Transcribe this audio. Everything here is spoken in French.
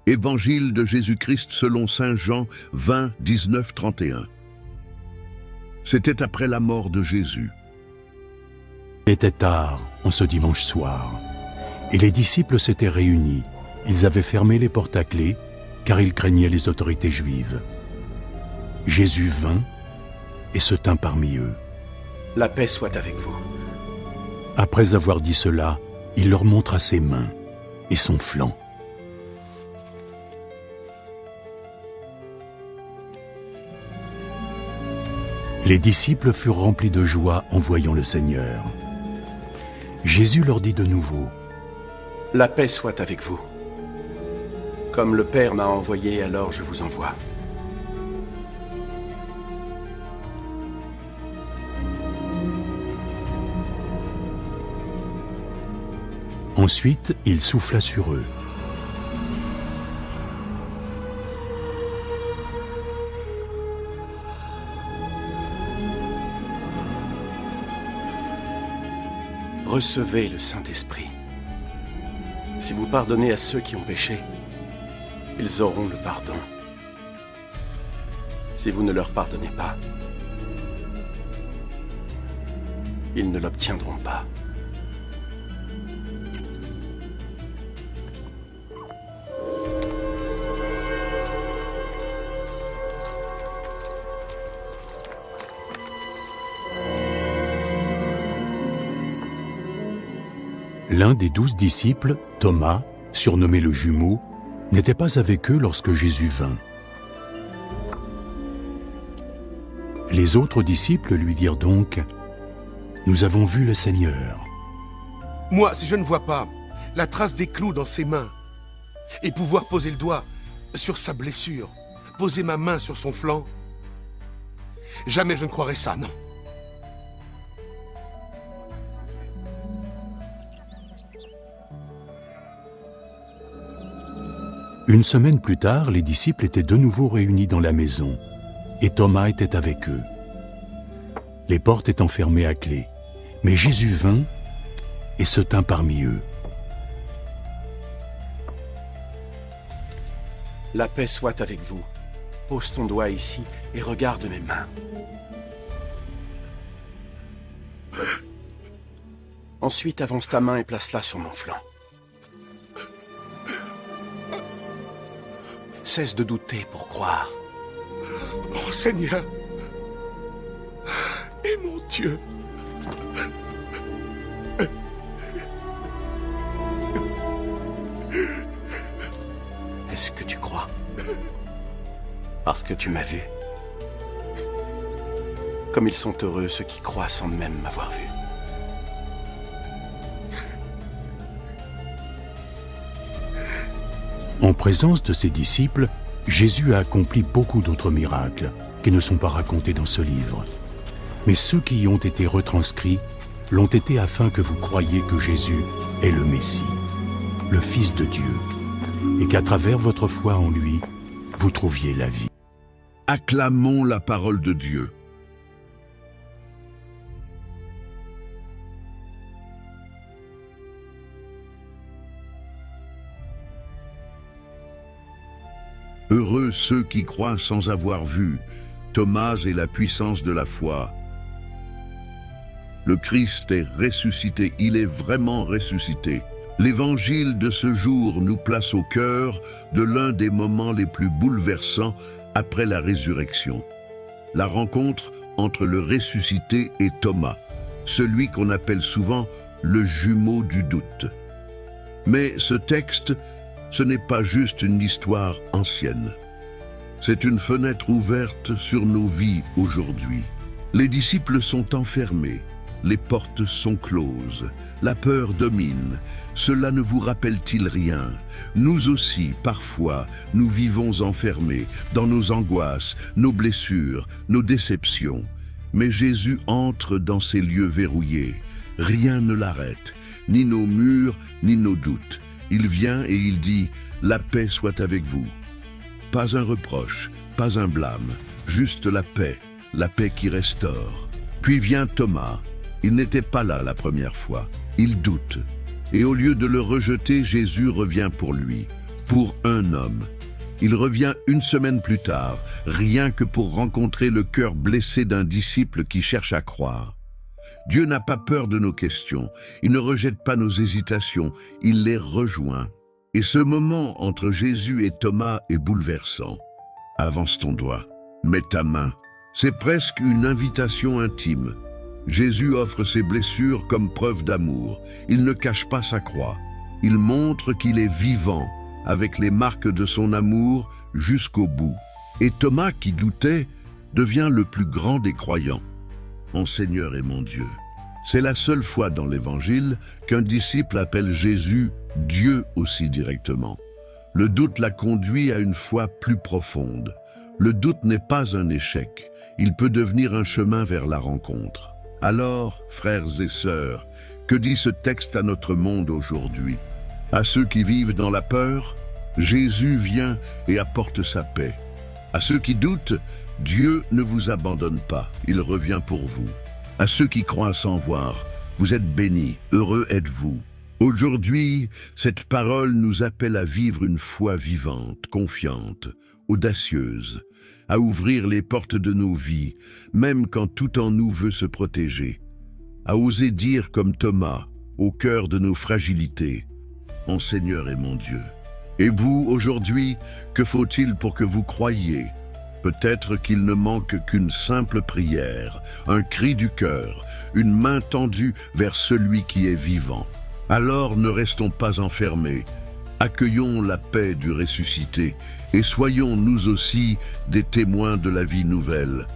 Évangile de Jésus-Christ selon saint Jean 20, 19, 31. C'était après la mort de Jésus. Il était tard, en ce dimanche soir, et les disciples s'étaient réunis. Ils avaient fermé les portes à clé, car ils craignaient les autorités juives. Jésus vint et se tint parmi eux. La paix soit avec vous. Après avoir dit cela, il leur montra ses mains et son flanc. Les disciples furent remplis de joie en voyant le Seigneur. Jésus leur dit de nouveau: La paix soit avec vous. Comme le Père m'a envoyé, alors je vous envoie. Ensuite, il souffla sur eux. Recevez le Saint-Esprit. Si vous pardonnez à ceux qui ont péché, ils auront le pardon. Si vous ne leur pardonnez pas, ils ne l'obtiendront pas. L'un des 12 disciples, Thomas, surnommé le jumeau, n'était pas avec eux lorsque Jésus vint. Les autres disciples lui dirent donc: Nous avons vu le Seigneur. Moi, si je ne vois pas la trace des clous dans ses mains, et pouvoir poser le doigt sur sa blessure, poser ma main sur son flanc, jamais je ne croirais ça, non. Une semaine plus tard, les disciples étaient de nouveau réunis dans la maison, et Thomas était avec eux. Les portes étant fermées à clé, mais Jésus vint et se tint parmi eux. La paix soit avec vous. Pose ton doigt ici et regarde mes mains. Ensuite, avance ta main et place-la sur mon flanc. Cesse de douter pour croire. Mon Seigneur et mon Dieu. Est-ce que tu crois? Parce que tu m'as vu. Comme ils sont heureux ceux qui croient sans même m'avoir vu. En présence de ses disciples, Jésus a accompli beaucoup d'autres miracles qui ne sont pas racontés dans ce livre. Mais ceux qui y ont été retranscrits l'ont été afin que vous croyiez que Jésus est le Messie, le Fils de Dieu, et qu'à travers votre foi en lui, vous trouviez la vie. Acclamons la parole de Dieu. Heureux ceux qui croient sans avoir vu, Thomas et la puissance de la foi. Le Christ est ressuscité, il est vraiment ressuscité. L'évangile de ce jour nous place au cœur de l'un des moments les plus bouleversants après la résurrection. La rencontre entre le ressuscité et Thomas, celui qu'on appelle souvent le jumeau du doute. Mais ce texte, ce n'est pas juste une histoire ancienne. C'est une fenêtre ouverte sur nos vies aujourd'hui. Les disciples sont enfermés, les portes sont closes, la peur domine. Cela ne vous rappelle-t-il rien? Nous aussi, parfois, nous vivons enfermés dans nos angoisses, nos blessures, nos déceptions. Mais Jésus entre dans ces lieux verrouillés. Rien ne l'arrête, ni nos murs, ni nos doutes. Il vient et il dit « La paix soit avec vous ». Pas un reproche, pas un blâme, juste la paix qui restaure. Puis vient Thomas. Il n'était pas là la première fois. Il doute. Et au lieu de le rejeter, Jésus revient pour lui. pour un homme. Il revient une semaine plus tard, rien que pour rencontrer le cœur blessé d'un disciple qui cherche à croire. Dieu n'a pas peur de nos questions, il ne rejette pas nos hésitations, il les rejoint. Et ce moment entre Jésus et Thomas est bouleversant. Avance ton doigt, mets ta main. C'est presque une invitation intime. Jésus offre ses blessures comme preuve d'amour. Il ne cache pas sa croix. Il montre qu'il est vivant, avec les marques de son amour jusqu'au bout. Et Thomas, qui doutait, devient le plus grand des croyants. Mon Seigneur et mon Dieu. C'est la seule fois dans l'Évangile qu'un disciple appelle Jésus Dieu aussi directement. Le doute l'a conduit à une foi plus profonde. Le doute n'est pas un échec, il peut devenir un chemin vers la rencontre. Alors, frères et sœurs, que dit ce texte à notre monde aujourd'hui? À ceux qui vivent dans la peur, Jésus vient et apporte sa paix. À ceux qui doutent, Dieu ne vous abandonne pas, il revient pour vous. À ceux qui croient sans voir, vous êtes bénis, heureux êtes-vous. Aujourd'hui, cette parole nous appelle à vivre une foi vivante, confiante, audacieuse, à ouvrir les portes de nos vies, même quand tout en nous veut se protéger, à oser dire comme Thomas, au cœur de nos fragilités, « Mon Seigneur et mon Dieu ». Et vous, aujourd'hui, que faut-il pour que vous croyiez? Peut-être qu'il ne manque qu'une simple prière, un cri du cœur, une main tendue vers celui qui est vivant. Alors ne restons pas enfermés, accueillons la paix du ressuscité et soyons nous aussi des témoins de la vie nouvelle,